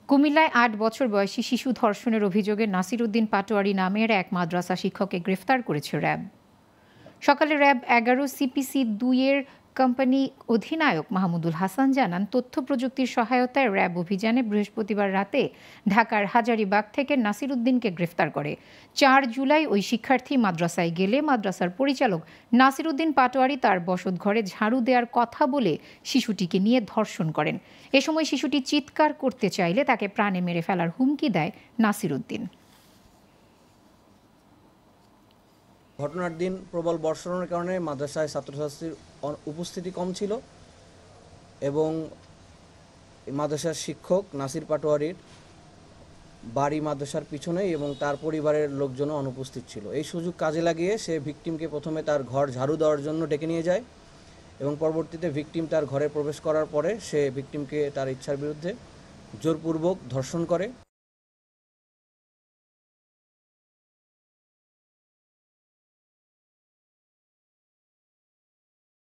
কুমিল্লায় ৮ বছর বয়সী শিশু ধর্ষণের অভিযোগে নাসির উদ্দিন পাটোয়ারি নামের এক মাদ্রাসা শিক্ষককে গ্রেফতার করেছে র্যাব। সকালে র্যাব ১১ সিপিসি ২ এর কোম্পানি অধিনায়ক মাহমুদুল হাসান জানান, তথ্য প্রযুক্তির সহায়তায় র্যাব অভিযানে বৃহস্পতিবার রাতে ঢাকার হাজারীবাগ থেকে নাসির উদ্দিনকে গ্রেফতার করে। ৪ জুলাই ওই শিক্ষার্থী মাদ্রাসায় গেলে মাদ্রাসার পরিচালক নাসির উদ্দিন পাটোয়ারি তার বসতঘরে ঝাড়ু দেওয়ার কথা বলে শিশুটিকে নিয়ে ধর্ষণ করেন। এ সময় শিশুটি চিৎকার করতে চাইলে তাকে প্রাণে মেরে ফেলার হুমকি দেয় নাসির উদ্দিন। ঘটনার দিন প্রবল বর্ষণের কারণে মাদ্রাসায় ছাত্রছাত্রীর উপস্থিতি কম ছিল এবং মাদ্রাসার শিক্ষক নাসির পাটোয়ারির বাড়ি মাদ্রাসার পিছনেই এবং তার পরিবারের লোকজনও অনুপস্থিত ছিল। এই সুযোগ কাজে লাগিয়ে সে ভিকটিমকে প্রথমে তার ঘর ঝাড়ু দেওয়ার জন্য ডেকে নিয়ে যায় এবং পরবর্তীতে ভিকটিম তার ঘরে প্রবেশ করার পরে সে ভিকটিমকে তার ইচ্ছার বিরুদ্ধে জোরপূর্বক ধর্ষণ করে।